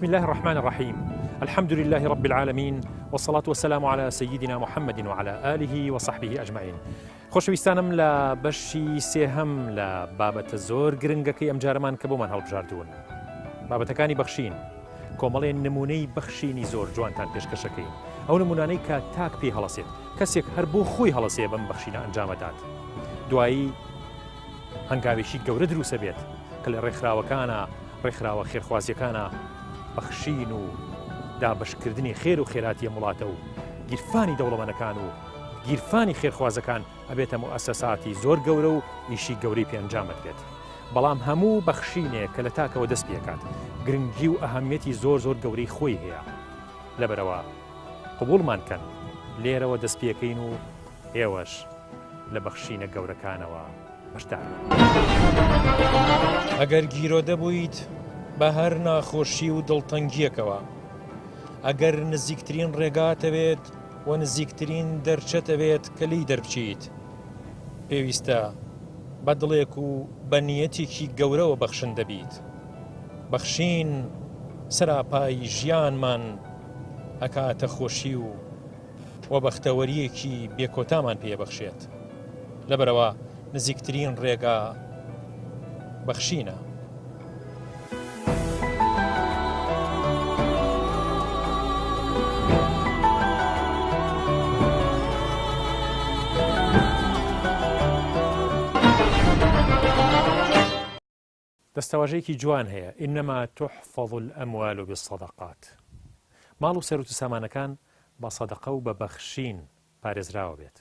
الله الرحمن الرحيم. الحمد لله رب العالمين والصلاة والسلام على سيدنا محمد وعلى آله وصحبه أجمعين. خۆشەویستانم لە بەشی سێهەم لە بابەتە زۆر گرنگەکەی ئەم جارەمان کە بۆمان هەڵبژاردوون. بابەتەکانی بەخشین، کۆمەڵێن نمونەی بەخشینی زۆر جوانتان پێشکەشەکەین. ئەو نمونانەی کە تاک پێی هەڵەسێت، کەسێک هەر بۆ خۆی هەڵەسێ بەم بەخشینە ئەنجامەدات. دوایی هەنگاوێکی گەورە دروسە بێت کە لە ڕێکخراوەکانە، ڕێکخراوە خێرخوازیەکانە بەخشین و دابەشکردنی خێر و خێراتی وڵاتە و گیرفانی دەوڵەمەندەکان و گیرفانی خێرخوازەکان ئەبێتە موسەساتی زۆر گەورە و ئیشی گەورەی پێنجامت بێت. بەڵام هەموو بەخشینێک کە لە تاکەوە دەست پێکات گرنگی و ئەهەمیەتی زۆر زۆر گەورەی خۆی هەیە. لەبەرەوە قبوڵمان کەن لێرەوە دەست پێکەین و ئێوەش لە بەخشینە گەورەکانەوە بەشدار. ئەگەر گیرۆدە بوویت بە هەر ناخۆشی و دڵتەنگیەکەوە، ئەگەر نزیکترین ڕێگاتەوێت و نزیکترین دەرچەتەوێت کە لی دەربچیت، پێویستە بە دڵێک و بە نیەتێکی گەورەوە بەخشن دەبیت. بەخشین سەراپای ژیانمان ئەکاتە خۆشی و بەختەوەریەکی بێکۆتامان پێبەخشێت. لەبەرەوە نزیکترین ڕێگا بەخشینە. دەستەواژەیەکی جوان هەیە، ئینەما تحفەظ الئەموال بالصەدەقات. ماڵ و سەرۆت و سامانەکان بە سەدەقە و بە بەخشین پارێزراوە بێت.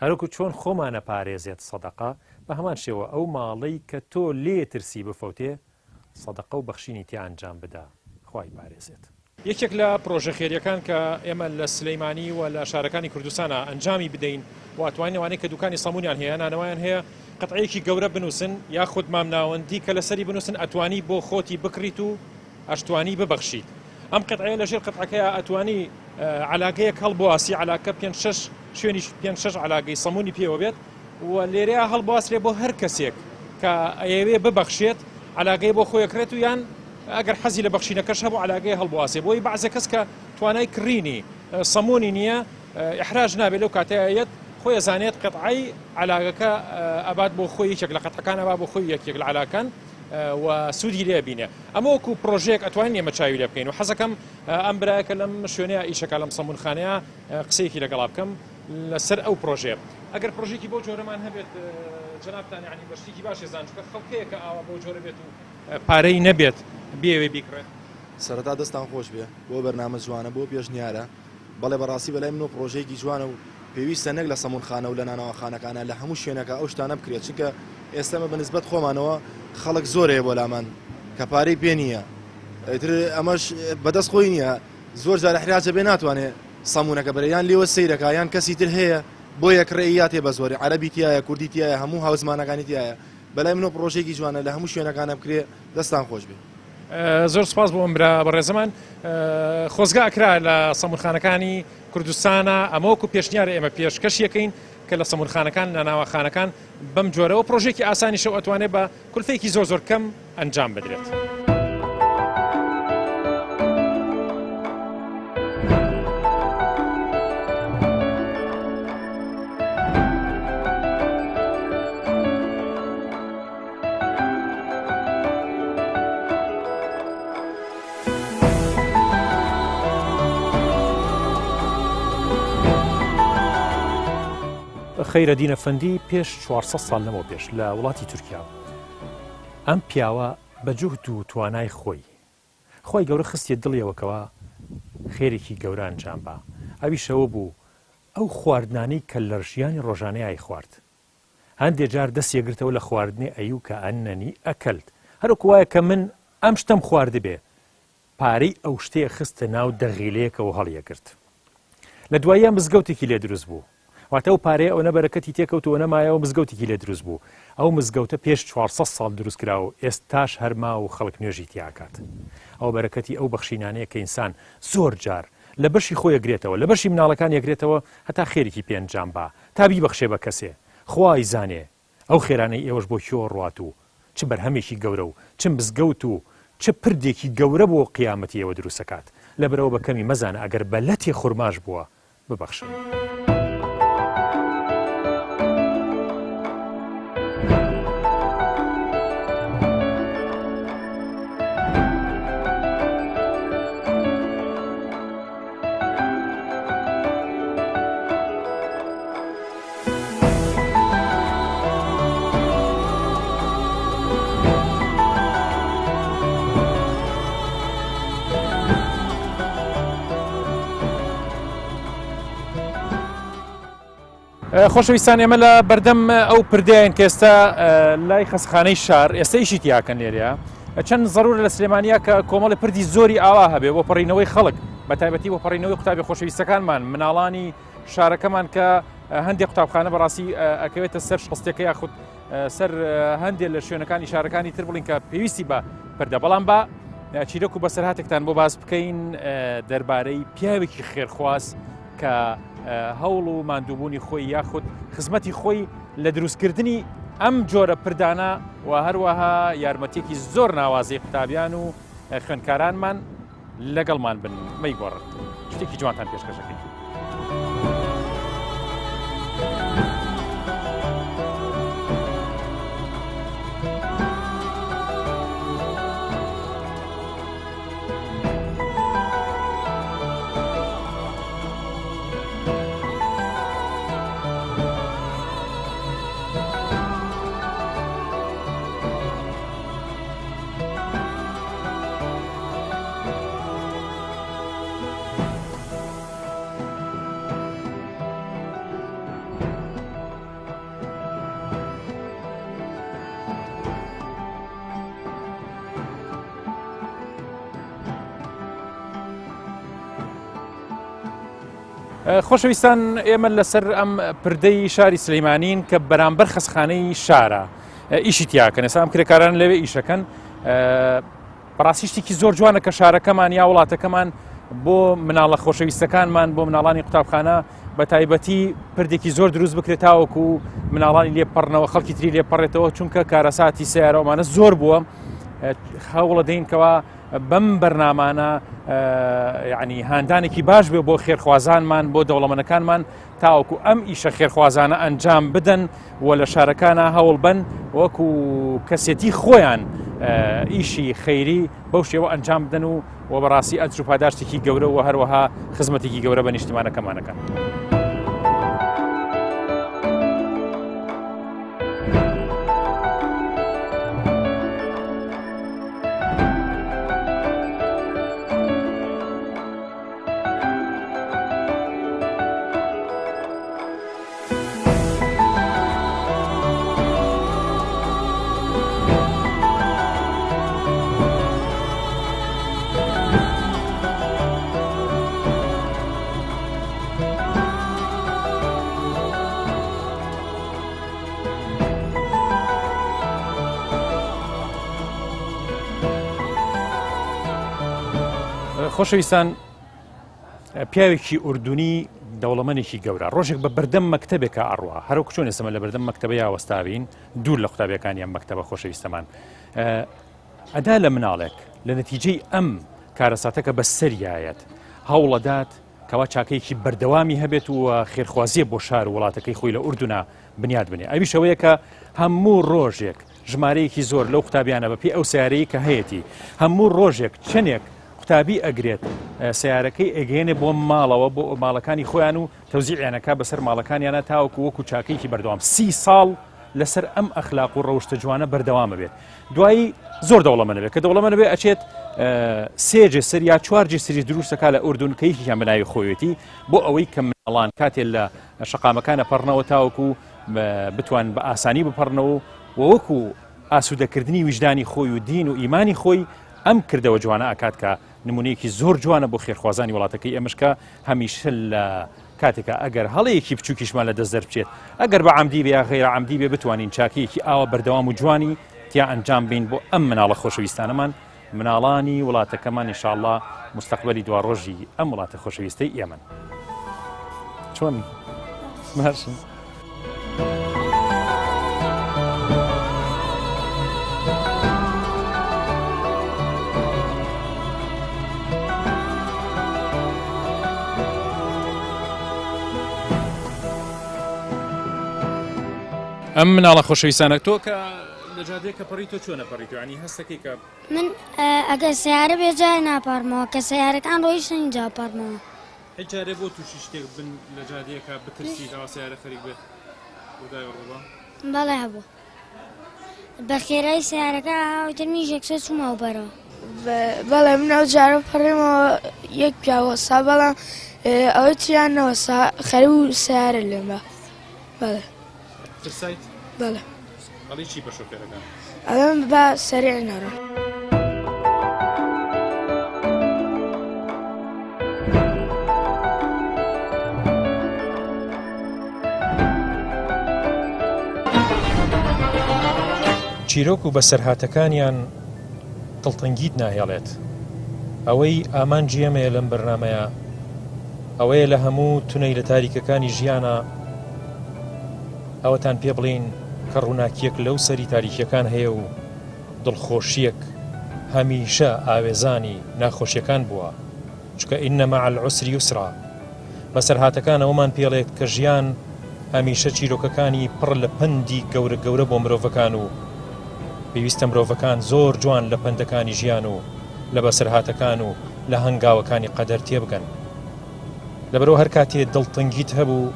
هەروەکو چۆن خۆمانە پارێزێت سەدەقە، بە هەمان شێوە ئەو ماڵەی کە تۆ لێ ترسی بفەوتێ، سەدەقە و بەخشینی تێ ئەنجام بدا، خوای پارێزێت. یەکێک لە پرۆژە خێریەکان کە ئێمە لە سلەیمانی و لە شارەکانی کوردستانە ئەنجامی بدەین و ئەتوانین ئەوانەی کە دوکانی سەمونیان هەیە، نانەوەیان هەیە، قەتعەیەکی گەورە بنووسن یاخود مامناوەندی کە لەسەری بنووسن، ئەتوانی بۆ خۆتی بکڕیت و ئەشتوانی ببەخشیت. ئەم قەتعەیە لەژێر قەتعەکەیە ئەتوانی عەلاقەیەک هەڵبواسیی، عەلاقە 5-6 شوێنی 5-6 عەلاقەی سەمونی پێوە بێت و لێرەیە هەڵبواسرێ بۆ هەر کەسێک کە ئەیەوێ ببەخشێت، عەلاقەی بۆ خۆیەکرێت و یان ئەگەر حەزی لە بەخشینەکەش هەبوو عەلاقەیە هەڵبواسێ. بۆی بەعزێ کەس کە توانای کڕینی سەمونی نییە، ئیحراج نابێت لەو کاتەیەت خۆی ئەزانێت قەتعەی عەلاقەکە ئەبات بۆ خۆی یەکێک لە قەتعەکان ئەبا بۆ خۆی یەکێک لە عەلاقەکان و سوودی لێ بینێ. ئەمە وەکو پرۆژەیەک ئەتوانین ئێمە چاوی لێ بکەین و حەزەکەم ئەم برایەکە لەم شوێنەیە ئیشەکە لەم سەمونخانەیە قسەیەکی لەگەڵا بکەم لەسەر ئەو پرۆژەیە. ئەگەر پرۆژێکی بۆ جۆرەمان هەبێت جەنابتان، یعنی بەشتێکی باشی زانچکە خەڵکەیە کە ئاوا بۆ جۆرە بێت و پارەی نەبێت بێوێ بیکڕێت. سەرەتا دەستان خۆش بێ بۆ بەرنامە جوانە، بۆ پێشنیارە، بەڵێ بەڕاستی بەلای منۆ پرۆژەیەکی جوانە و پێویستە نەک لە سەمونخانە و لە نانەوەخانەکانە لە هەموو شوێنەکە ئەو شتانە بکرێت، چونکە ئێستامە بەنسبەت خۆمانەوە خەڵک زۆرەیە بۆ لامان کە پارەی پێ نییە. ئەمەش بەدەست خۆی نییە، زۆر جار احتیاج بێ ناتوانێت سەمونەکە بەرە، یان لێوە سەیرەکە یان کەسی تر هەیە بۆ یەکڕێیات هێ بە زۆری، عەرەبی تایە، کوردی تایە، هەموو هاوزمانەکانی تایە. بەلای منۆ پرۆژێکی جوانە لە هەموو شوێنەکانە بکرێ، دەستان خۆش بێ. زۆر سپاس بۆ ئەم بەڕێزەمان. خۆزگا ئەکرا لە سەمونخانەکانی کوردستانە، ئەمە وەکو پێشنیارە ئێمە پێشکەشیەکەین کە لە سەمونخانەکان لە ناوەخانەکان بەم جۆرەوە پرۆژێکی ئاسانی شەو ئەتوانێت بە کولفەیەکی زۆر زۆر کەم ئەنجام بدرێت. خەیرەدین ئەفەندی پێش 400 ساڵ لەمەوە پێش لە وڵاتی تورکیا، ئەم پیاوە بە جوهد و توانای خۆی گەورە خستیە دڵیەوەکەوە خێرێکی گەورە ئەنجام با. ئەویشەوە بوو ئەو خواردنانەی کە لە ژیانی ڕۆژانەیە خوارد. هەندێک جار دەستیەگرتەوە لە خواردنی ئەیوو کە ئەنەنی ئەکەلت، هەروەکو وایە کە من ئەم شتەم خوارد بێ، پارەی ئەو شتەیە خستە ناو دەغیلەیەکەوە هەڵیەگرت. لە دواییە مزگەوتێکی لێ دروست بوو، واتە ئەو پارەیە ئەو نەبەرەکەتی تێکەوتەوە نەمایەوە، مزگەوتێکی لێ دروست بوو. ئەو مزگەوتە پێش 400 ساڵ دروست کراوە، ئێستاش هەرما و خەڵک نوێژی تیاکات. ئەو بەرەکەتی ئەو بەخشینانەیە کە ئینسان زۆر جار لە بەشی خۆی یەگرێتەوە، لە بەشی مناڵەکان یەگرێتەوە، هەتا خێرێکی پێنجام با تا بیبەخشێ بە کەسێ. خوای زانێ ئەو خێرانەی ئێوەش بۆ کێوە ڕوات و چ بەرهەمێکی گەورە و چ مزگەوت و چ چه پردێکی گەورە بۆ قیامەتی ئێوە دروستەکات لەبەرەوە بە کەمی مەزانە ئەگەر بە لەتێ خورماش بووە ببەخشن. خۆشەویستان ئێمە لە بەردەم ئەو پردەیەن کە ئێستا لای خەسخانەی شار ئێستا ئیشی تیاکەن لێرەیە چەند زەرورە لە سلێمانیا کە کۆمەڵی پردی زۆری ئاوا هەبێ بۆ پەڕینەوەی خەڵک بە تایبەتی بۆ پەڕینەوەی قوتابی خۆشەویستەکانمان مناڵانی شارەکەمان کە هەندێک قوتابخانە بەڕاستی ئەکەوێتە سەر شقستەکە یاخود سەر هەندێک لە شوێنەکانی شارەکانی تر بڵین کە پێویستی بە پردە بەڵام بە چیرۆک و بەسەرهاتێکتان بۆ باز بکەین دەربارەی پیاوێکی خێرخواز کە هەوڵ و ماندووبوونی خۆی یاخود خزمەتی خۆی لە دروستکردنی ئەم جۆرە پردانە و هەروەها یارمەتێکی زۆر ناوازەی قوتابیان و خوێندکارانمان لەگەڵمان بن مەیگۆڕن شتێکی جوانتان پێشکەشەکەین. خۆشەویستان ئێمە لەسەر ئەم پردەی شاری سلەیمانین کە بەرامبەر خەسخانەی شارە ئیشی تیاکەن ئێستا ئەم کرێکاران لەوێ ئیشەکەن بەڕاستی شتێکی زۆر جوانە کە شارەکەمان یا وڵاتەکەمان بۆ مناڵە خۆشەویستەکانمان بۆ مناڵانی قوتابخانە بە تایبەتی پردێکی زۆر دروست بکرێت تاوەکو مناڵانی لێپەڕنەوە خەڵکی تری لێپەڕێتەوە چونکە کارەساتی سیارەوەمانە زۆر بووە هەوڵە دەینکەوە بەم بەرنامانە یعنی هاندانێکی باش بێ بۆ خێرخوازانمان بۆ دەوڵەمەندەکانمان تاوەکو ئەم ئیشە خێرخوازانە ئەنجام بدەن و لە شارەکانە هەوڵ بن وەکو کەسێتی خۆیان ئیشی خەیری بەو شێوە ئەنجام بدەن و بەڕاستی ئەجر و پاداشتێکی گەورە و هەروەها خزمەتێکی گەورە بە نیشتیمانەکەمانەکەن. خۆشەویستان پیاوێکی ئوردونی دەوڵەمەندێکی گەورە ڕۆژێک بە بەردەم مەکتەبێکە ئەڕوا هەروەکو چۆن ئێسمە لە بەردەم مەکتەبە یاوەستاوین دوور لە قوتابیەکانیان مەکتەبە خۆشەویستەمان ئەدا لە مناڵێک لە نەتیجەی ئەم کارەساتەکە بە سەریایەت هەوڵەدات کەوا چاکەیەکی بەردەوامی هەبێت و خێرخوازیە بۆ شار و وڵاتەکەی خۆی لە ئوردونا بنیاد بنێ ئەویشەوەیە کە هەموو ڕۆژێک ژمارەیەکی زۆر لەو قوتابیانە بەپێی ئەو سیارەی کە هەیەی هەموو ڕۆژێک چنێک قوتابی ئەگرێت سیارەکەی ئەگەێنێ بۆ ماڵەوە بۆ ماڵەکانی خۆیان و تەوزیعیانەکە بەسەر ماڵەکانیانە تاوەکو وەکو چاکەیەکی بەردەوام 30 ساڵ لەسەر ئەم ئەخلاق و ڕەوشتە جوانە بەردەوامە بێت دوایی زۆر دەوڵەمەندە بێت کە دەوڵەمەندە بێت ئەچێت سێجێ سەر یا چوارجێ سری دروستەکە لە ئوردون کە یەکێکیان بەناوی خۆیەتی بۆ ئەوەی کە مناڵان کاتێک لە شەقامەکانە پەڕنەوە تاوەکو بتوان بە ئاسانی بپەڕنەوە وەکو ئاسوودەکردنی ویژدانی خۆی و دین و ئیمانی خۆی ئەم کردەوە جوانە ئاکات کە نمونەیەکی زۆر جوانە بۆ خێرخوازانی وڵاتەکەی ئێمەشکە هەمیشە لە کاتێکە ئەگەر هەڵەیەکی بچووکیشمان لە دەست دەربچێت ئەگەر بە عەمدی بێ یا غەیرە عەمدی بێ بتوانین چاکەیەکی ئاوە بەردەوام و جوانی تیا ئەنجام بین بۆ ئەم مناڵە خۆشەویستانەمان مناڵانی وڵاتەکەمان ئینشاءڵڵا مستەقبەلی دواڕۆژی ئەم وڵاتە خۆشەویستەی ئێمەن. چۆن باشن؟ ئەم مناڵە خۆشەویستانە تۆ کە لە جادەیە کە پەڕی تۆ چۆنە پەڕی تۆ ینی هەستەکەی کە من ئەگەر سیارە بێجای ناپارمەوە کە سیارەکان ڕۆیشتن اینجا پارمەوە هیچ جارێ بۆ تووشی شتێک بن لە جادەیە کە بترسی داوا سیارە خەریک بێت ڕووداوی ڕووبا بەڵێ هەبوو بە خێرای سیارەکە هاوتر میژێکسە چوومەوە بەرەوە بەڵێ من ئەو جارە پەڕێمەوە یەک پیاوەسا بەڵام ئەوەی چیانەوە خەری و سیارە لێمە بەڵێ ترسایت بەڵێ ئەڵی چی بە شۆفێرەکان ئەڵێم بە سەریع نەڕۆ چیرۆک و بەسەرهاتەکانیان دڵتەنگیت ناهێڵێت ئەوەی ئامانجی ئێمەیە لەم بەرنامەیە ئەوەیە لە هەموو تونەی لە تاریکەکانی ژیانە ئەوەتان پێ بڵین کە ڕووناکیەک لەو سەری تاریکیەکان هەیە و دڵخۆشیەک هەمیشە ئاوێزانی ناخۆشیەکان بووە چکە ئینە مع العسر یوسرا بەسەرهاتەکان ئەومان پێڵێت کە ژیان هەمیشە چیرۆکەکانی پڕ لە پەندی گەورە گەورە بۆ مرۆڤەکان و پێویستە مرۆڤەکان زۆر جوان لە پەندەکانی ژیان و لە بەسەرهاتەکان و لە هەنگاوەکانی قەدەر تێبگەن لەبەرەوە هەر کاتێ دڵتەنگیت هەبوو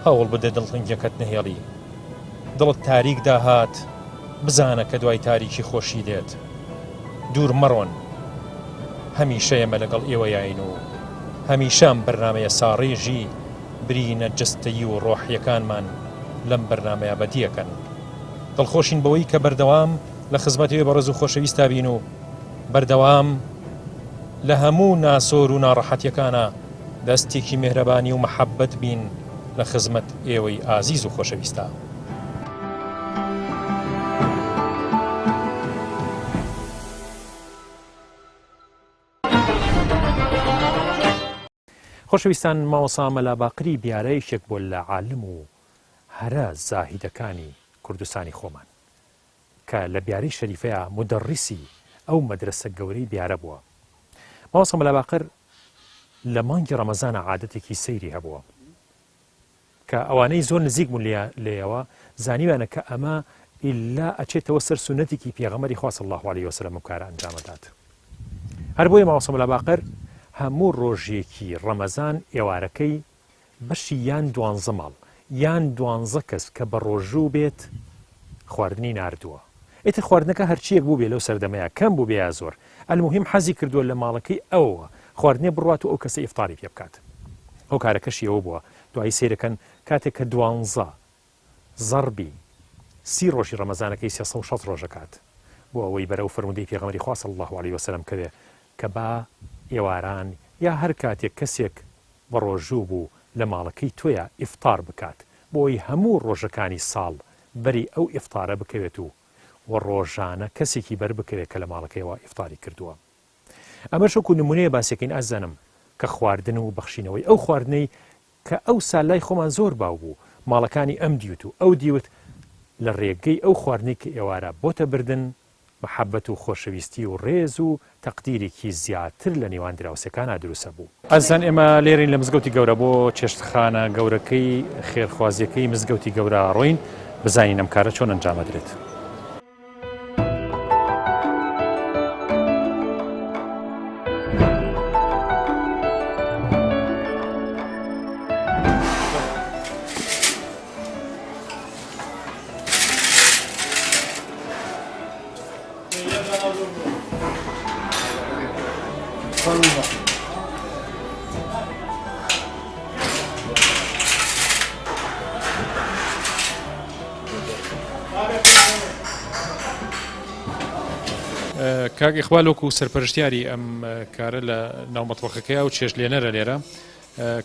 هەوڵ بدە دڵتەنگیەکەت نەهێڵی دڵت تاریک داهات بزانە کە دوای تاریکی خۆشی دێت دوور مەڕۆن هەمیشە ئێمە لەگەڵ ئێوە یاین و هەمیشەم بەرنامەیە ساڕێژی برینە جستەیی و ڕۆحیەکانمان لەم بەرنامەیە بەدیەکەن دڵخۆشین بەوەی کە بەردەوام لە خزمەتەوەی بەڕێز و خۆشەویستا بین و بەردەوام لە هەموو ناسۆر و ناڕەحەتیەکانە دەستێکی مێهرەبانی و مەحەبەت بین لە خزمەت ئێوەی ئازیز و خۆشەویستە خۆشەویستان ماوەسا مەلا باقری بیارەیەکێک بۆ لە عالم و هەرە زاهیدەکانی کوردستانی خۆمان کە لە بیارەی شەریفەیە مدەڕیسی ئەو مەدرسە گەورەی بیارە بووە ماوەسا مەلا باقر لە مانگی ڕەمەزانە عادەتێکی سەیری هەبووە کە ئەوانەی زۆر نزیک بوون لێەوە زانیوانە کە ئەمە ئیلا ئەچێتەوە سەر سونەتێکی پێغەمبەری خوا صلی الله علیه وسلم و کارە ئەنجامەدات هەر بۆیە ماوەسا مەلا باقر هەموو ڕۆژێکی ڕەمەزان ئێوارەکەی بەشی یان 12 ماڵ یان 12 کەس کە بە ڕۆژوو بێت خواردنی ناردووە ئێتر خواردنەکە هەرچیەک بوو بێ لەو سەردەمەیە کەم بوو بێ یا زۆر ئەلموهیم حەزی کردووە لە ماڵەکەی ئەوە خواردنێ بڕوات و ئەو کەسە ئیفطاری پێ بکات ئەو کارەکەشی ئەوە بووە دوایی سیرەکەن کاتێک کە 12 زەربی 30 ڕۆژی ڕەمەزانەکەی 360 ڕۆژەکات بۆ ئەوەی بەرەو فەرموودەی پێغەمبەری خوا صلی الله علیه وسلم کەوێ کە با ئێواران یا هەر کاتێک کەسێک بە ڕۆژوو بوو لە ماڵەکەی تۆیە ئیفطار بکات بۆی هەموو ڕۆژەکانی ساڵ بەری ئەو ئیفطارە بکەوێت و ڕۆژانە کەسێکی بەر بکەوێت کە لە ماڵەکەیەوە ئیفطاری کردووە ئەمە شەکو نمونەیە باسیەکەین ئازانم کە خواردن و بەخشینەوەی ئەو خواردنەی کە ئەو سالای خۆمان زۆر باو بوو ماڵەکانی ئەم دیوت و ئەو دیوت لە ڕێگەی ئەو خواردنەی کە ئێوارە بۆتە بردن محەبەت و خۆشەویستی و ڕێز و تەقدیرێکی زیاتر لە نێوان دراوسەکانە دروستە بوو ئەزان ئێمە لێرین لە مزگەوتی گەورە بۆ چێشتخانە گەورەکەی خێرخوازیەکەی مزگەوتی گەورە ڕۆین بزانین ئەم کارە چۆن ئەنجامەدرێت کاک ئیقبال وەکو سەرپەرشتیاری ئەم کارە لە ناو مەتبەخەکەیە و چێشت لێنەرە لێرە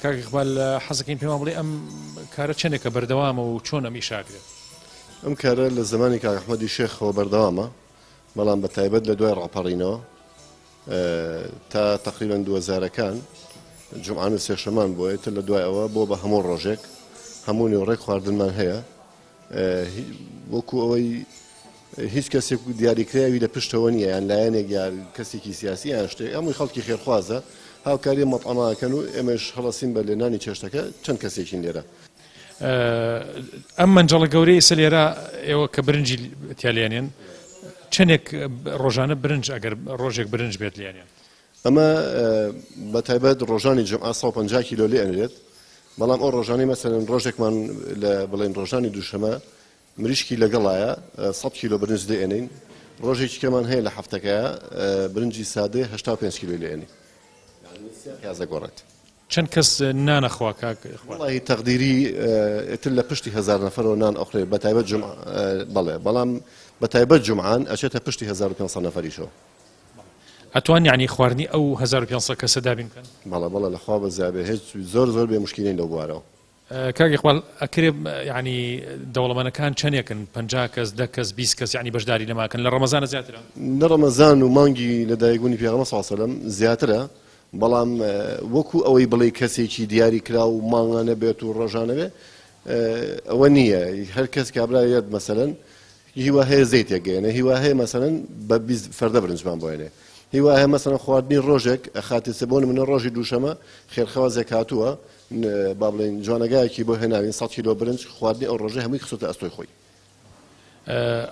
کاک ئیقبال حەزەکەین پێمان بڵێ ئەم کارە چەندێکە بەردەوامە و چۆن ئەم ئیشاکرێت ئەم کارە لە زمانی کاک ئەحمەدی شێخەوە بەردەوامە بەڵام بە تایبەت لە دوای ڕاپەڕینەوە تا تقریبا 2000ەکان جمعان و سێشەمان بۆیە تر لە دوای ئەوە بۆ بە هەموو ڕۆژێک هەموو نێوڕێک خواردنمان هەیە وەکو ئەوەی هیچ کەسێک دیاریکراوی لە پشتەوە نییە یان لایەنێک یان کەسێکی سیاسی یان شتێک هەمووی خەڵکی خێرخوازە هاوکاری مەطعەماکەن و ئێمەش هەڵەسین بە لێنانی چێشتەکە چەند کەسێکین لێرە ئەم منجەڵە گەورەی سەلێرا ئێوە کە برنجی تیالێنێن چەندێک ڕۆژانە برنج ئەگەر ڕۆژێک برنج بێت لێنێن ئەمە بە تایبەت ڕۆژانی جمعە 150 کیلۆ لێ ئەنرێت بەڵام ئەو ڕۆژانی مەسەرەن ڕۆژێکمان لە بڵێن ڕۆژانی دووشەمە مریشکی لەگەڵایە 100 کیلۆ برنج لێ ئەنین ڕۆژێکی کەمان هەیە لە هەفتەکەیە برنجی سادەی 85 کیلۆ لێ ئەنی یازە گۆڕێت چەند کەس نانەخوا کاک وڵی تەقدیری ئتر لە پشتی 1000 نەفەرەوە نان ئەخرێ بە تایبەت بەڵێ بەڵام بە تایبەت جمعان ئەچێتە پشتی 1500 نەفەریشەوە ئەتوان یعنی خواردنی ئەو 1500 کەسە دابین بکەن بەڵە لەخوا بەزیابێ هیچ زۆر بێ مشکلین لەو بوارەوە کاک ئیقبال ئەکرێ ینی دەوڵەمەنەکان چەندێکن 50 کەس 10 کەس 20 کەس یعنی بەشداری لەماکەن لە ڕەمەزانە زیاترە لە ڕەمەزان و مانگی لەدایکبوونی پێغەمبەر صلی الله علیه و سلم زیاترە بەڵام وەکو ئەوەی بڵێ کەسێکی دیاری کرا و مانگانە بێت و ڕۆژانە بێ ئەوە نییە هەر کەس کابراێت مەسەلەن هیوا هەیە زەیتێکگەێنە هیوا هەیە مەسەلەن بە 20 فەردە برنجمان بۆێنێ هیوا هەیە مەسەلەن خواردنی ڕۆژێک ئەخاتێ سەبۆن منە ڕۆژی دووشەمە خێرخەوازێک هاتووە با بڵێن جوانەگایەکی بۆ هێناوین 100 کیلۆ برنج خواردنی ئەو ڕۆژە هەمووی خسوتە ئەستۆی خۆی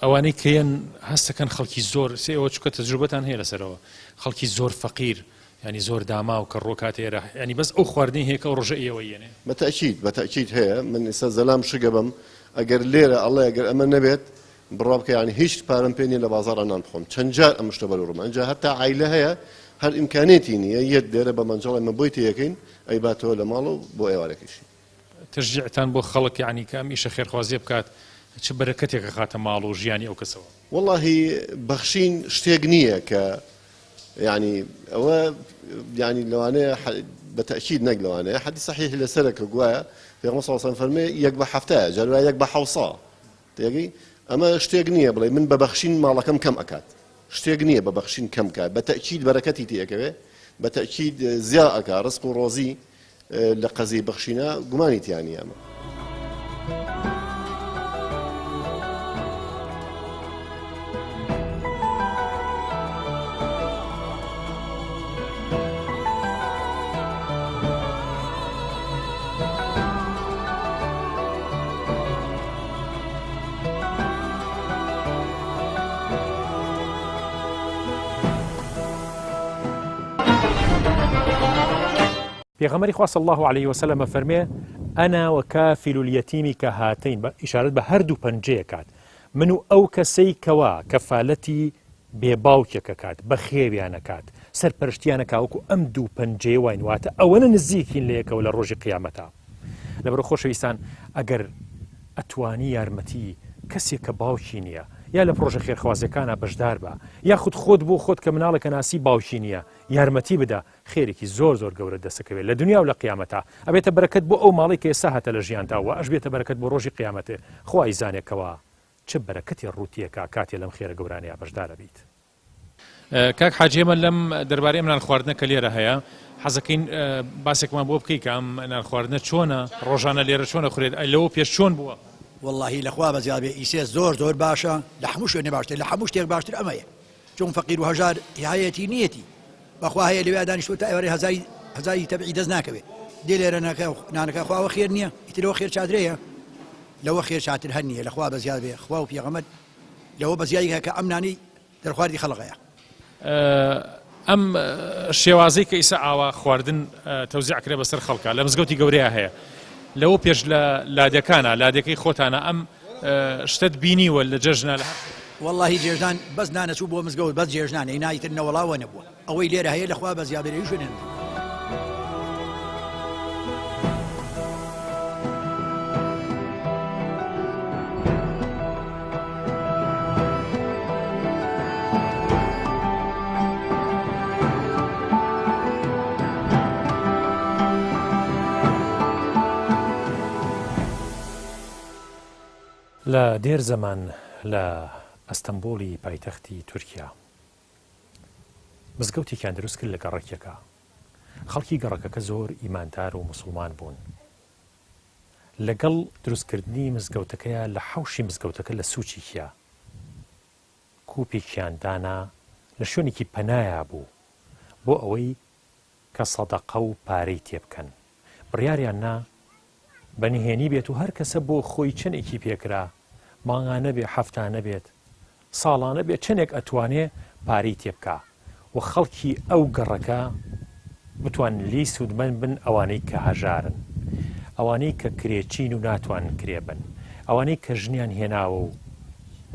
ئەوانەی کەیەن هەستەکەن خەڵکی زۆر سێەوە چکە تەجروبەتان هەیە لەسەرەوە خەڵکی زۆر فەقیر ینی زۆر داما و کە ڕۆکات ئێرە ینی بەس ئەو خواردنی هەیە کە ئەو ڕۆژە ئێوە یێنێ بەتەکید هەیە من ئێستا زەلام شگە بم ئەگەر لێرە ئەڵێ ئەگەر ئەمە نەبێت بڕابکە ینی هیچ پارەم پێ نیە لە بازاڕە نان بخۆم چەند جار ئەم شتە بەرەوڕم ئەنجا هەتا عایلە هەیە هەر ئیمکانێتی نییە یەک دێرە بە مەنجەڵی من بۆی تەیەکەین ئەی باتەوە لە ماڵ و بۆ ئێوارەکەشی تشجیعتان بۆ خەڵک یعنی کە ئەم ئیشە خێرخوازیە بکات چ بەرەکەتێکە خاتە ماڵ و ژیانی ئەو کەسەوە واللهی بەخشین شتێک نییە کە ینی ئەوە ینی لەوانەیە بەتەکید نەک لەوانەیە حەدیث صحیح لەسەرەکە گوایە پێغەمبەر صلی الله علیه و سلم فەرمێ یەک بە هەفتەیە جارێ یەک بە حەوسا تێگەی ئەمە شتێک نییە بڵێ من بە بەخشین ماڵەکەم کەم ئەکات شتێک نییە بە بەخشین کەم کات بەتەکید بەرەکەتی تێکەوێ بەتەکید زیا ئەکا ڕزق و ڕۆزی لە قەزی بەخشینە گومانی تیانی ئەمە پێغەمبەری خوا صلی الله عليه وسلم فەرمێ ئەنا وەکافل اليەتیم کەهاتەین بە ئیشارەت بە هەردوو پەنجەیە کات من و ئەو کەسەی کەوا کەفالەتی بێباوکێکە کات بە خێویانە کات سەرپەرشتیانە کاوەکو ئەم دوو پەنجەیە واین واتە ئەوەنە نزیکین لە یەکەوە لە ڕۆژی قیامەتە لەبەرەوە خۆشەویستان ئەگەر ئەتوانی یارمەتی کەسێک کە باوکی نییە یا لە پرۆژە خێرخوازیەکانە بەشدار بە یاخود خۆت بۆ خۆت کە مناڵێکە ناسی باوکی نییە یارمەتی بدە خێرێکی زۆر گەورە دەسەکەوێت لە دنیا و لە قیامەتە ئەبێتە بەرەکەت بۆ ئەو ماڵی کە ئێستا هاتە لە ژیانتاوە ئەش بێتە بەرەکەت بۆ ڕۆژی قیامەتێ خوای زانێکەوە چه بەرەکەتی ڕوتیەکە کاتێ لەم خێرە گەورانەیە بەشدارە بیت کاک حاجێمە لەم دەربارەی منال خواردنە کە لێرە هەیە حەزەکەین باسێکمان بۆ بکەی کە ئەم منال خواردنە چۆنە ڕۆژانە لێرە چۆنە خوێت لەوە پێش چۆن بووە والله لەخوا بەزیابێ ئیسێ زۆر باشە لە هەموو شوێنێ باشتر لە هەموو شتێک باشتر ئەمەیە چۆن فەقیر و هەژار هەیەتی نیەتی بەخوا هەیە لەوێ دانیشتوە تا ئێوەرە هەزاری تەبعی دەست ناکەوێت دێ لێرە نانەکە خواوە خێر نییە ئیترەوە خێر چادرەیە لەوە خێر چاتر هەر نییە لەخوا بەزیابێ خوا و پێغەمبەر لەوە بەزیایی کە ئەم نانی دەرخواردی خەڵقەیە ئەم شێوازەی کە ئیسا ئاوا خواردن تەوزیعکرێ بەسەر خەڵکە لە مزگەوتی گەورەیە هەیە لەوە پێش لە لادەکانە لادەکەی خۆتانە ئەم شتت بینیوە لە جەژنە لە والله جێژنان بەس نانەچوو بۆ مزگەوت بەس جێژنانە نایتر نەوەڵاوە نەبووە ئەوەی لێرە هەیە لەخوا بەزیابێ شوێنن لە دێر زەمان لە ئەستەمبوڵی پایتەختی تورکیا مزگەوتێکیان دروست کرد لە گەڕێکەکە خەڵکی گەڕەکەکە زۆر ئیماندار و موسڵمان بوون لەگەڵ دروستکردنی مزگەوتەکەیە لە حەوشی مزگەوتەکە لە سوچیکیا کوپێکیان دانا لە شوێنێکی پەنایە بوو بۆ ئەوەی کە سەدەقە و پارەی تێبکەن بڕیاریان نا بەنهێنی بێت و هەر کەسە بۆ خۆی چەندێکی پێکرا ماڵانە بێ هەفتانە بێت ساڵانە بێت چەندێک ئەتوانێ پارەی تێبکە و خەڵکی ئەو گەڕەکە بتوان لی سوودمەند بن ئەوانەی کە هەژارن ئەوانەی کە کرێچین و ناتوانن کرێبن ئەوانەی کە ژنیان هێناوە و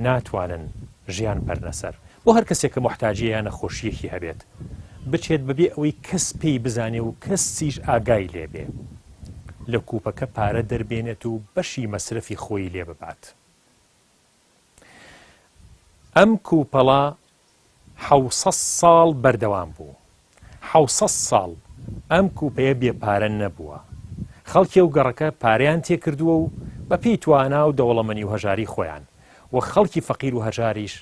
ناتوانن ژیان بەرنەسەر بۆ هەر کەسێک کە محتاجی یان نەخۆشیەکی هەبێت بچێت بەبێ ئەوەی کەس پێی بزانێ و کەسیش ئاگای لێبێ لە کوپەکە پارە دەربێنێت و بەشی مەسرفی خۆی لێ ببات. ئەم کوپەڵە 700 ساڵ بەردەوام بوو. 700 ساڵ ئەم کوپەیە بێپارە نەبووە. خەڵکی و گەڕەکە پارەیان تێکردووە و بە پێی توانا و دەوڵەمەنی و هەژاری خۆیان و خەڵکی فەقیر و هەژاریش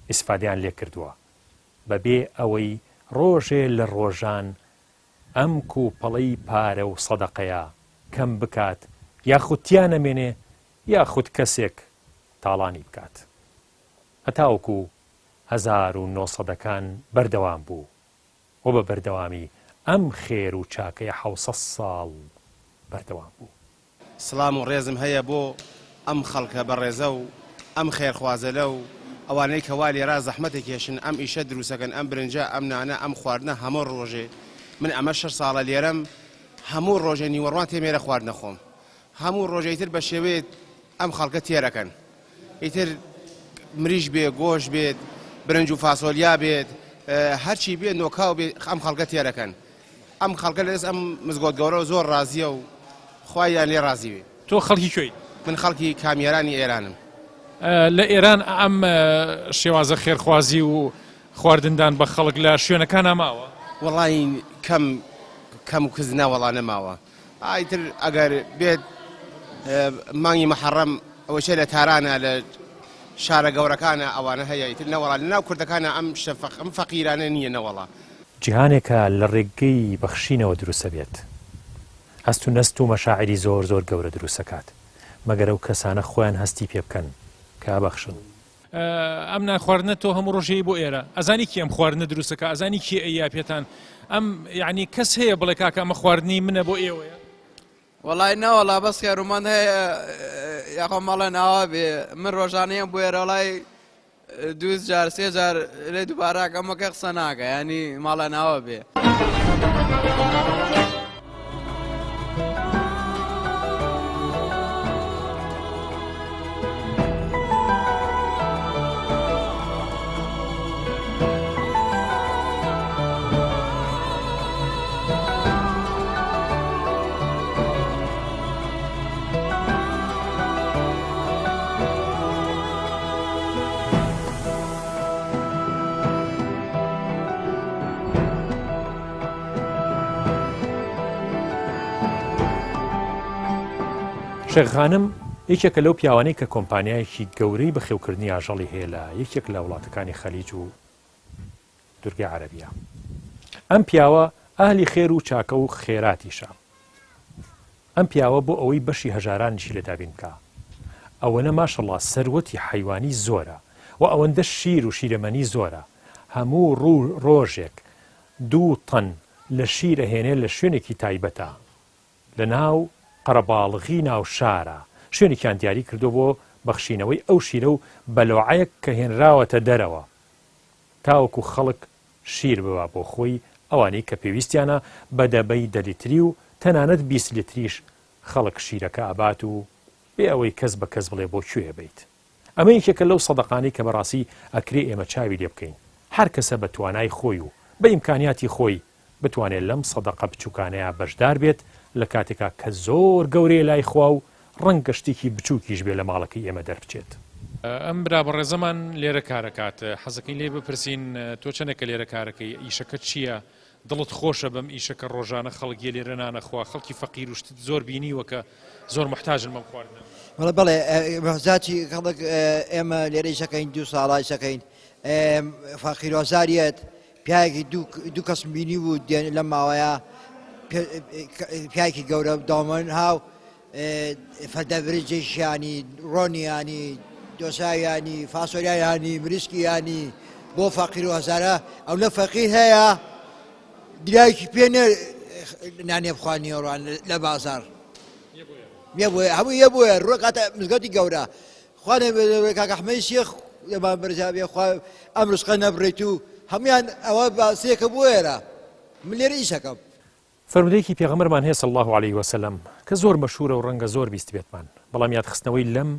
ئیسفادەیان لێ کردووە بەبێ ئەوەی ڕۆژێ لە ڕۆژان ئەم کوپەڵەی پارە و سەدەقەیە کەم بکات یاخود تیان نەمێنێ یاخود کەسێک تاڵانی بکات. هەتاوەکو 1970ەکان بەردەوام بوو و بە بەردەوامی ئەم خێر و چاکەی 700 ساڵ بەردەوام بوو. سڵام و ڕێزم هەیە بۆ ئەم خەڵکە بەڕێزە و ئەم خێرخوازەلە و ئەوانەی کەوا لێرا زەحمەتێک کێشن ئەم ئیشە دروستەکەن ئەم برنجە ئەم نانە ئەم خواردنە هەموو ڕۆژێ من ئەمە 6 ساڵە لێرەم هەموو ڕۆژێ نیوەڕوان تێمێرە خواردنە خۆم هەموو ڕۆژەیتر بە شێوەیە ئەم خەڵکە تێرەکەن ئیتر مریش بێ گۆش بێت برنج و فاسۆلیا بێت هەرچی بێت نۆکاو بێت ئەم خەڵکە تێرەکەن ئەم خەڵکە لەدەست ئەم مزگۆت گەورە زۆر ڕازیە و خوایان لێ ڕازی بێ. تۆ خەڵکی کوێی؟ من خەڵکی کامیێرانی ئێرانم. لە ئێران ئەم شێوازە خێرخوازی و خواردندان بە خەڵک لە شوێنەکان ناماوە؟ وەڵی کەم و کز ناوەڵا نەماوە. ئایتر ئەگەر بێت مانگی مەحەڕەم ئەوەشە لە تارانە لە شارە گەورەکانە ئەوانە هەیە ئیتر نەوەڵا لە ناو کوردەکانە ئەم فەقیرانە نییە نەوەڵا. جیهانێکە لە ڕێگەی بەخشینەوە دروستە بێت. هەست و نەست و مەشاعری زۆر زۆر گەورە دروستەکات مەگەر ئەو کەسانە خۆیان هەستی پێ بکەن کە بەخشن. ئەم نانخواردنە تۆ هەموو ڕۆژەیە بۆ ئێرە ئەزانی کی ئەم خواردنە دروستەکە ئەزانی کی ئەیە پێتان ئەم یعنی کەس هەیە بڵێ کاکە ئەمە خواردنی منە بۆ ئێوەیە؟ وەڵای ناوەڵا بەس خێرومان هەیە یاخۆ مەڵێ ناوا بێ من ڕۆژانەیە بۆ ئێرە وڵای 2 جار 3 جار لێ دووبارە ئەمەکە قسە ناکە ینی ماڵە ناوە بێ. شێخخانم یەکێکە لەو پیاوانەی کە کۆمپانیایەکی گەورەی بەخێوکردنی ئاژەڵی هەیە لە یەکێک لە وڵاتەکانی خەلیج و دورگە عەرەبیە. ئەم پیاوە ئاهلی خێر و چاکە و خێراتیشە. ئەم پیاوە بۆ ئەوەی بەشی هەژارانیشی لەدابین بکە. ئەوەنە ماشەڵڵا سەروەتی حەیوانی زۆرە و ئەوەندە شیر و شیرەمەنی زۆرە. هەموو ڕۆژێک 2 تەن لە شیرە هێنێ لە شوێنێکی تایبەتە لە ناو قەرەباڵغی ناو شارە شوێنێکیان دیاری کردو بۆ بەخشینەوەی ئەو شیرە و بەلۆعەیەک کە هێنراوەتە دەرەوە تاوەکو خەڵک شیر بوە بۆ خۆی ئەوانەی کە پێویستیانە بە دەبەی 10 لیتری و تەنانەت 20 لیتریش خەڵک شیرەکە ئابات و بێ ئەوەی کەس بە کەس بڵێ بۆ کوێ بیت. ئەمە یەکێکە لەو سەدەقانەی کە بەڕاستی ئەکرێ ئێمە چاوی لێ بکەین. هەر کەسە بە توانای خۆی و بە ئیمکانیاتی خۆی بتوانێت لەم سەدەقە بچووکانەیە بەشدار بێت لە کاتێکا کە زۆر گەورەیە لای خوا و ڕەنگە شتێکی بچووکیش بێ لە ماڵەکەی ئێمە دەربچێت. ئەم برا بەڕێزەمان لێرە کارەکات حەزەکەی لێ بپرسین تۆ چەندێکە لێرە کارەکەی ئیشەکە چییە؟ دڵت خۆشە بەم ئیشەکە ڕۆژانە خەڵکی لێرە نانەخوا خەڵکی فەقیر و شتت زۆر بینیوە کە زۆر محتاجن بەم خواردنە؟ بەڵێ بەزاتی خەڵک ئێمە لێرە ئیشەکەین 2 ساڵا ئیشەکەین فەقیرۆزاریەت پیاوێکی دوو کەسم بینی بوو لەم ماوەیە پیاکی گەورە داومەن هاو فەردەبرجێکیانی ڕۆنیانی دۆساویانی فاسۆریایانی مریسکیانی بۆ فەقیر و هەزارە ئەو لە فەقیر هەیە درایکی پێ نانێ بخوانیەوەڕوان لە بازار هەموو یە بووە ڕۆ کاتە مزگەوتی گەورە خوانێ کاکەحمەی شێخ ئێمان بەرجابێ ئەم ڕشقە نەبڕێت و هەمویان ئەوە باسیەکە بۆێرە من لێرە ئیشەکەم فەرمودەیەکی پێغەمبەرمان هەیە صلی الله عليه وسلم کە زۆر مەشهورە و ڕەنگە زۆر بیست بێتمان بەڵام یادخستنەوەی لەم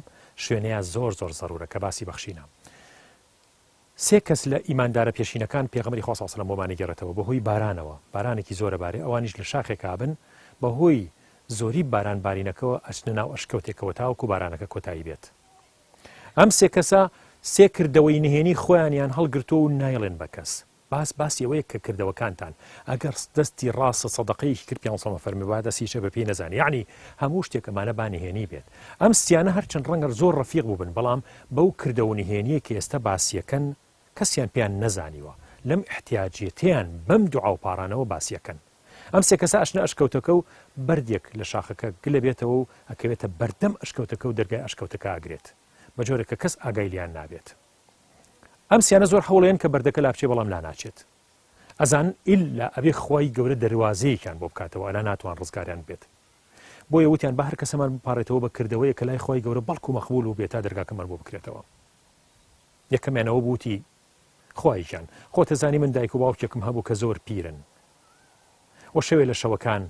شوێنەیە زۆر زەرورە کە باسی بەخشینە سێ کەس لە ئیماندارە پێشینەکان پێغەمبەری خوا صلی الله علیه و بۆمانی گەڕێتەوە بەهۆی بارانەوە بارانێکی زۆرە بارێ ئەوانیش لە شاخێک هابن بەهۆی زۆری باران بارینەکەەوە ئەچنە ناو ئەشکەوتێکەوە تاوەکو بارانەکە کۆتایی بێت ئەم سێ کەسە سێ کردەوەی نهێنی خۆیانیان هەڵگرتووە و نایڵێن بە کەس باسی ئەوەیە کە کردەوەکانتان ئەگەر دەستی ڕاستە سەدەقەیەکی کرد پیان سەڵمە فەرمی با دەستیشە بە پێی نەزانی یعنی هەموو شتێکەمانە بانهێنی بێت ئەم ستیانە هەرچەند ڕەنگە زۆر ڕەفیق بووبن بەڵام بەو کردەوە نهێنیە کە ئێستا باسیەکەن کەسیان پێیان نەزانیوە لەم احتیاجیەتیان بەم دوعا و پارانەوە باسیەکەن ئەم سێ کەسە ئەشنە ئەشکەوتەکە و بەردێک لە شاخەکە گلە بێتەوە و ئەکەوێتە بەردەم ئەشکەوتەکە و دەرگای ئەشکەوتەکە ئاگرێت بە جۆرێک کە کەس ئاگای لیان نابێت ئەم سیانە زۆر هەوڵێن کە بەردەکە لابچێ بەڵام لا ناچێت ئەزان ئیلا ئەبێ خوای گەورە دەواازەیەکیان بۆ بکاتەوە ئەلا ناتوان ڕزگاریان بێت بۆیە وتیان بە هەر کەسەمان بپارێتەوە بە کردەوەیە کە لای خوای گەورە بەڵکو مەخبول و بێتا دەرگاکەمان بۆ بکرێتەوە یەکەمیانەوە بوتی خوایشان خۆتە زانی من دایک و باوکێکم هەبوو کە زۆر پیرن و شەوێ لە شەوەکان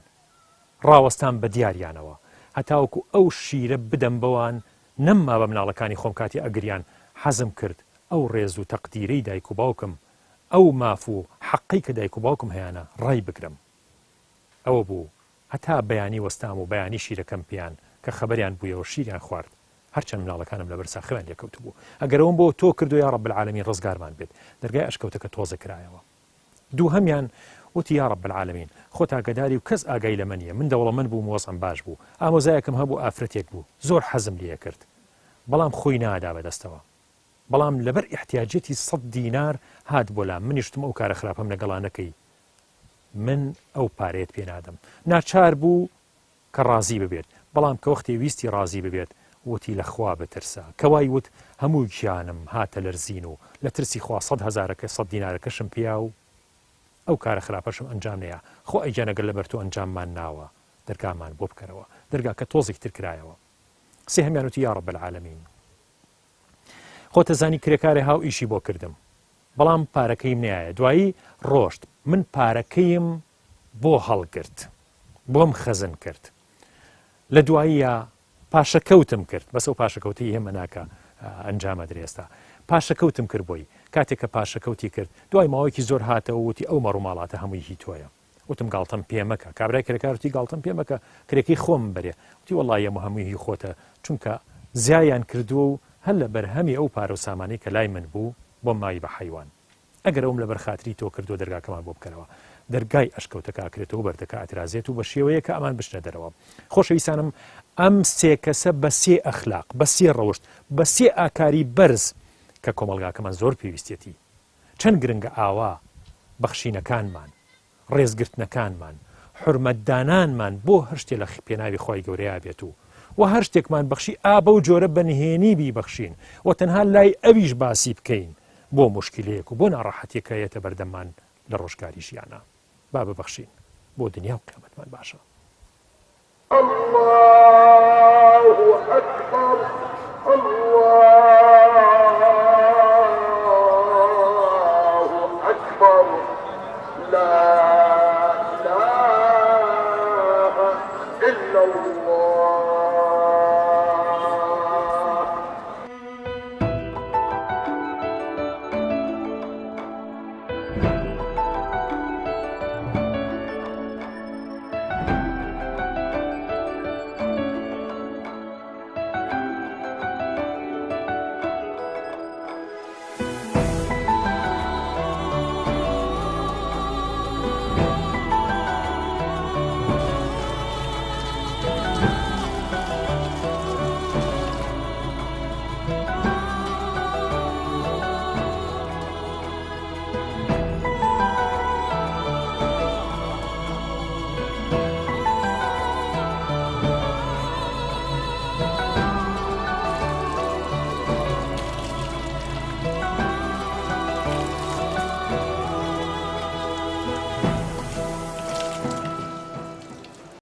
ڕاوەستان بە دیاریانەوە هەتاوەکو ئەو شیرە بدەم بەوان نەمما بە مناڵەکانی خۆم کاتی ئەگریان حەزم کرد ئەو ڕێز و تەقدیرەی دایک و باوکم ئەو ماف و حەقی کە دایک و باوکم هەیەە ڕای بگرم ئەوە بوو هەتا بەیانی وەستام و بەیانی شیرەکەم پێیان کە خەبەریان بوویەوە شیریان خوارد هەرچەند مناڵەکانم لە بەرسا خەوێن لێکەوت بوو ئەگەرەوەم بۆ تۆ کردو یا رب العالمین ڕزگارمان بێت دەرگای ئەشکەوتەکە تۆزە کرایەوە دوو هەمیان وتی یا رب العالمین خۆت ئاگداری و کەس ئاگای لە منیە من دەوڵەمەند بوو وەزعم باش بوو ئامۆزایەکم هەبوو ئافرەتێک بوو زۆر حەزم لێ کرد بەڵام خۆی نادا بەدەستەوە بەڵام لەبەر احتیاجەتی 100 دینار هات بۆ لام منیشتم ئەو کارە خراپەم لەگەڵانەکەی من ئەو پارێت پێ نادەم ناچار بوو کە ڕازی ببێت بەڵام کە وەختی ویستی ڕازی ببێت وتی لە خوا بترسە کەوای وت هەموو گیانم هاتە لەرزین و لە ترسی خوا 100,000 دینارەکەشم پیا و ئەو کارە خراپەشم ئەنجام نەیە خۆ ئەیجانەگەر لەبەر تۆ ئەنجاممان ناوە دەرگامان بۆ بکەرەوە دەرگاکە تۆزێک تر کرایەوە سێ هەمیانوتی یا رب العالمین خۆتە زانی کرێکارێ هاو ئیشی بۆ کردم بەڵام پارەکەیم نیایە دوایی ڕۆشت من پارەکەیم بۆ هەڵگرت بۆم خەزن کرد لە دواییە پاشەکەوتم کرد بەس ئەو پاشەکەوتی هێمە ناکە ئەنجامە درێستا پاشەکەوتم کرد بۆی کاتێک کە پاشەکەوتی کرد دوای ماوەیەکی زۆر هاتەوە وتی ئەو مەڕووماڵاتە هەمووی هی تۆیە وتم گاڵتەم پێمەکە کابرای کرێکارتی گاڵتەم پێمەکە کرێکی خۆم بەرێ وتی وەڵڵی ئەمە هەمووی هی خۆتە چونکە زیایان کردووە و هەر لە بەرهەمی ئەو پارە و سامانەی کە لای من بوو بۆ مای بە حیوان ئەگەر ئەوم لە بەرخاتری تۆ کردو دەرگاکەمان بۆ بکەرەوە دەرگای ئەشکەوتەکە ئاکرێتەوە بەردەکە ئاعترازێت و بە شێوەیە کە ئەمان بشنە دەرەوە خۆشەویستانم ئەم سێ کەسە بە سێ ئەخلاق بە سێ ڕەوشت بە سێ ئاکاری بەرز کە کۆمەلگاکەمان زۆر پێویستێتی چەند گرنگە ئاوا بەخشینەکانمان ڕێزگرتنەکانمان حورمەتدانانمان بۆ هەر شتێ لە پێناوی خۆی گەورەیە بێت و هەر شتێکمان بەخشی ئابە و جۆرە بەنهێنی بیبەخشین و تەنها لای ئەویش باسی بکەین بۆ مشکلەیەک و بۆ ناڕەحەتیەکەیەتە بەردەمان لە ڕۆژگاری ژیانە با ببەخشین بۆ دنیا و قیامەتمان باشە الله أكبر الله أكبر لا إله إلا الله